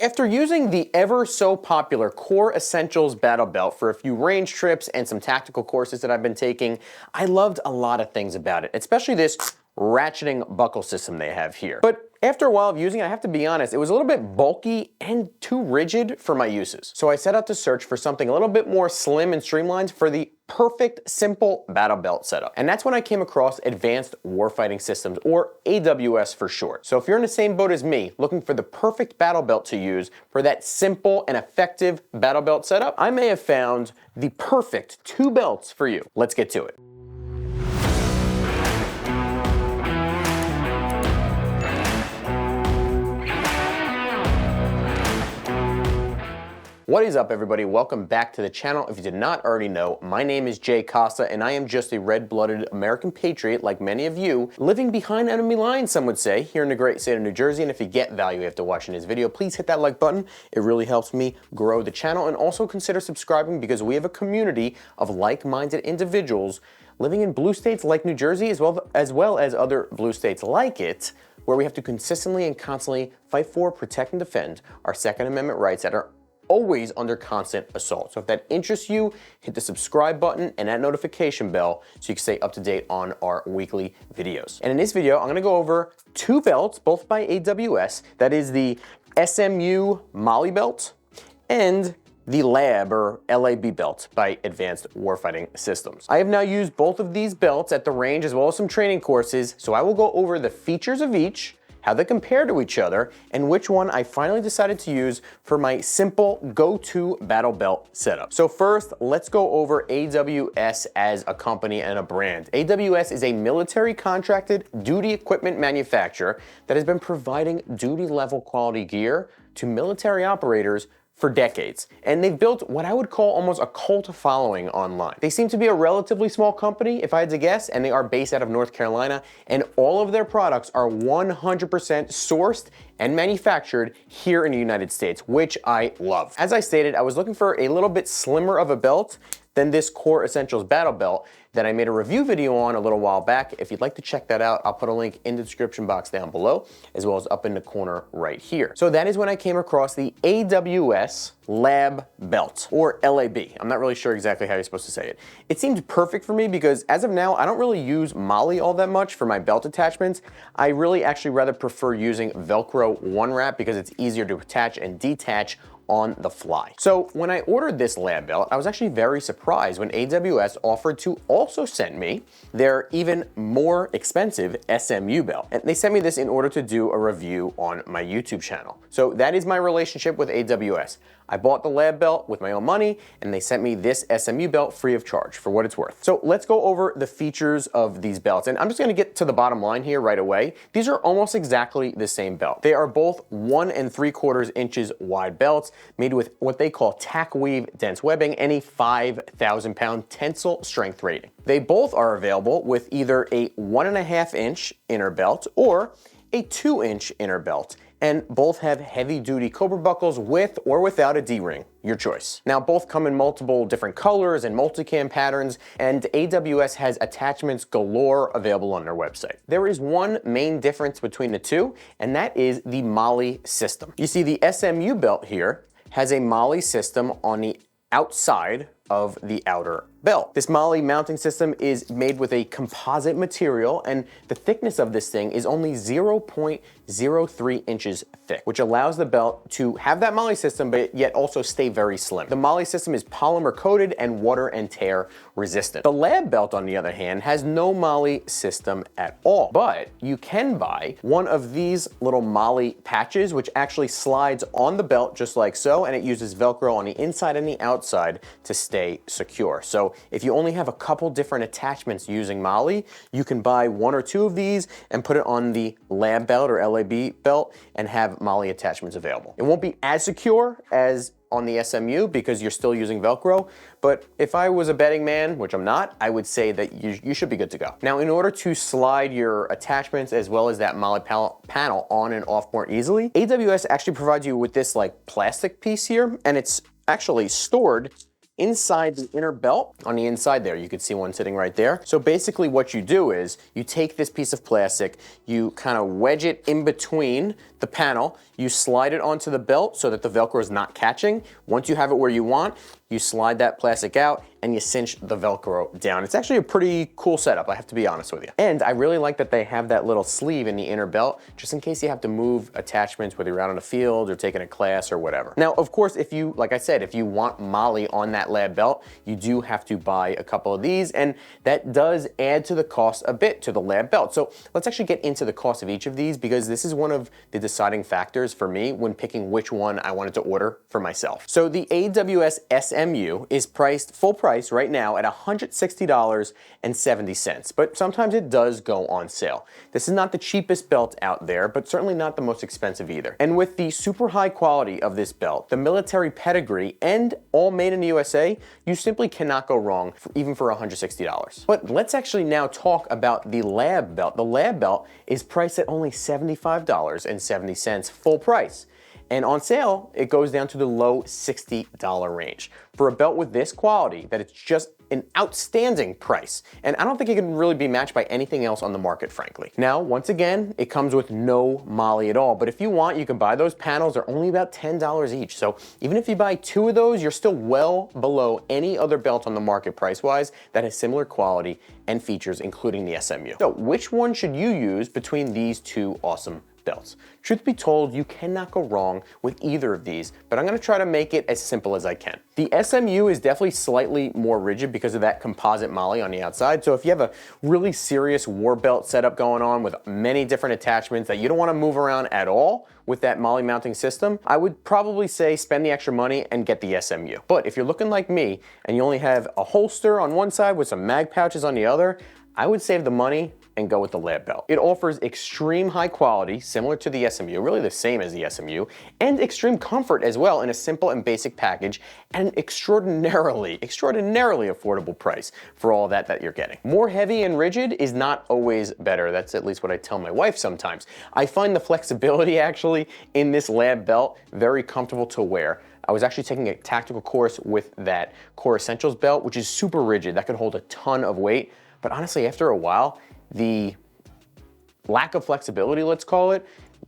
After using the ever so popular Core Essentials Battle Belt for a few range trips and some tactical courses that I've been taking, I loved a lot of things about it, especially this ratcheting buckle system they have here. But after a while of using it, I have to be honest, it was a little bit bulky and too rigid for my uses. So I set out to search for something a little bit more slim and streamlined for the perfect, simple battle belt setup. And that's when I came across Advanced Warfighting Systems, or AWS for short. So if you're in the same boat as me, looking for the perfect battle belt to use for that simple and effective battle belt setup, I may have found the perfect two belts for you. Let's get to it. What is up, everybody? Welcome back to the channel. If you did not already know, my name is Jay Costa, and I am just a red-blooded American patriot like many of you, living behind enemy lines, some would say, here in the great state of New Jersey. And if you get value after watching this video, please hit that like button. It really helps me grow the channel, and also consider subscribing because we have a community of like-minded individuals living in blue states like New Jersey, as well as other blue states like it, where we have to consistently and constantly fight for, protect, and defend our Second Amendment rights that are always under constant assault. So if that interests you, hit the subscribe button and that notification bell so you can stay up to date on our weekly videos. And in this video, I'm gonna go over two belts, both by AWS. That is the SMU Molly belt and the Lab or LAB belt by Advanced Warfighting Systems. I have now used both of these belts at the range as well as some training courses, so I will go over the features of each, how they compare to each other, and which one I finally decided to use for my simple go-to battle belt setup. So first, let's go over AWS as a company and a brand. AWS is a military contracted duty equipment manufacturer that has been providing duty level quality gear to military operators for decades, and they've built what I would call almost a cult following online. They seem to be a relatively small company, if I had to guess, and they are based out of North Carolina, and all of their products are 100% sourced and manufactured here in the United States, which I love. As I stated, I was looking for a little bit slimmer of a belt than this Core Essentials Battle Belt that I made a review video on a little while back. If you'd like to check that out, I'll put a link in the description box down below, as well as up in the corner right here. So that is when I came across the AWS Lab Belt, or LAB. I'm not really sure exactly how you're supposed to say it. It seemed perfect for me because as of now, I don't really use Molly all that much for my belt attachments. I really actually rather prefer using Velcro one wrap because it's easier to attach and detach on the fly. So when I ordered this Lab belt, I was actually very surprised when AWS offered to also send me their even more expensive SMU belt. And they sent me this in order to do a review on my YouTube channel. So that is my relationship with AWS. I bought the Lab belt with my own money, and they sent me this SMU belt free of charge for what it's worth. So let's go over the features of these belts. And I'm just gonna get to the bottom line here right away. These are almost exactly the same belt. They are both 1 3/4 inches wide belts made with what they call tack weave dense webbing and a 5,000 pound tensile strength rating. They both are available with either a 1.5 inch inner belt or a 2 inch inner belt, and both have heavy-duty Cobra buckles with or without a D-ring, your choice. Now, both come in multiple different colors and multicam patterns, and AWS has attachments galore available on their website. There is one main difference between the two, and that is the Molly system. You see, the SMU belt here has a Molly system on the outside of the outer belt. This Molly mounting system is made with a composite material, and the thickness of this thing is only 0.03 inches thick, which allows the belt to have that Molly system, but yet also stay very slim. The Molly system is polymer coated and water and tear resistant. The Lab belt, on the other hand, has no Molly system at all, but you can buy one of these little Molly patches, which actually slides on the belt just like so, and it uses Velcro on the inside and the outside to stay secure. So if you only have a couple different attachments using Molly, you can buy 1 or 2 of these and put it on the Lab belt or LAB belt and have Molly attachments available. It won't be as secure as on the SMU because you're still using Velcro, but if I was a betting man, which I'm not, I would say that you should be good to go. Now, in order to slide your attachments as well as that Molly panel on and off more easily, AWS actually provides you with this like plastic piece here, and it's actually stored inside the inner belt. On the inside there, you can see one sitting right there. So basically what you do is you take this piece of plastic, you kind of wedge it in between the panel, you slide it onto the belt so that the Velcro is not catching. Once you have it where you want, you slide that plastic out and you cinch the Velcro down. It's actually a pretty cool setup, I have to be honest with you. And I really like that they have that little sleeve in the inner belt, just in case you have to move attachments, whether you're out on the field or taking a class or whatever. Now, of course, if you, like I said, if you want MOLLE on that lab belt, you do have to buy a couple of these, and that does add to the cost a bit to the lab belt. So let's actually get into the cost of each of these, because this is one of the deciding factors for me when picking which one I wanted to order for myself. So the AWS SMU is priced full price right now at $160.70, but sometimes it does go on sale. This is not the cheapest belt out there, but certainly not the most expensive either. And with the super high quality of this belt, the military pedigree, and all made in the USA, you simply cannot go wrong even for $160. But let's actually now talk about the lab belt. The lab belt is priced at only $75.70 full price. And on sale, it goes down to the low $60 range. For a belt with this quality, that it's just an outstanding price. And I don't think it can really be matched by anything else on the market, frankly. Now, once again, it comes with no MOLLE at all. But if you want, you can buy those panels. They're only about $10 each. So even if you buy 2 of those, you're still well below any other belt on the market price-wise that has similar quality and features, including the SMU. So which one should you use between these 2 awesome belts? Truth be told, you cannot go wrong with either of these, but I'm gonna try to make it as simple as I can. The SMU is definitely slightly more rigid because of that composite MOLLE on the outside. So if you have a really serious war belt setup going on with many different attachments that you don't wanna move around at all with that MOLLE mounting system, I would probably say spend the extra money and get the SMU. But if you're looking like me and you only have a holster on one side with some mag pouches on the other, I would save the money and go with the lab belt. It offers extreme high quality, similar to the SMU, really the same as the SMU, and extreme comfort as well in a simple and basic package, and an extraordinarily affordable price for all that you're getting. More heavy and rigid is not always better. That's at least what I tell my wife sometimes. I find the flexibility actually in this lab belt very comfortable to wear. I was actually taking a tactical course with that Core Essentials belt, which is super rigid. That could hold a ton of weight, but honestly, after a while, the lack of flexibility, let's call it,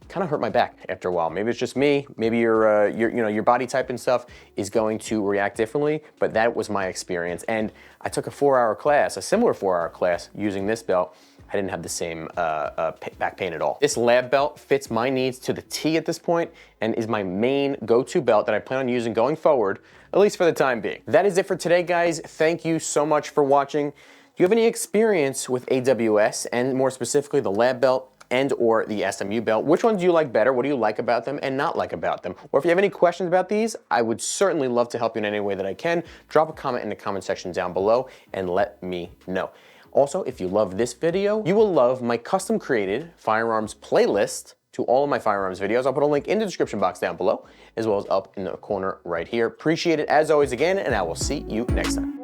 kind of hurt my back after a while. Maybe it's just me. Maybe your body type and stuff is going to react differently, but that was my experience. And I took a 4-hour class, a similar 4-hour class using this belt. I didn't have the same back pain at all. This lab belt fits my needs to the T at this point and is my main go-to belt that I plan on using going forward, at least for the time being. That is it for today, guys. Thank you so much for watching. Do you have any experience with AWS, and more specifically the lab belt and or the SMU belt? Which ones do you like better? What do you like about them and not like about them? Or if you have any questions about these, I would certainly love to help you in any way that I can. Drop a comment in the comment section down below and let me know. Also, if you love this video, you will love my custom created firearms playlist to all of my firearms videos. I'll put a link in the description box down below, as well as up in the corner right here. Appreciate it as always again, and I will see you next time.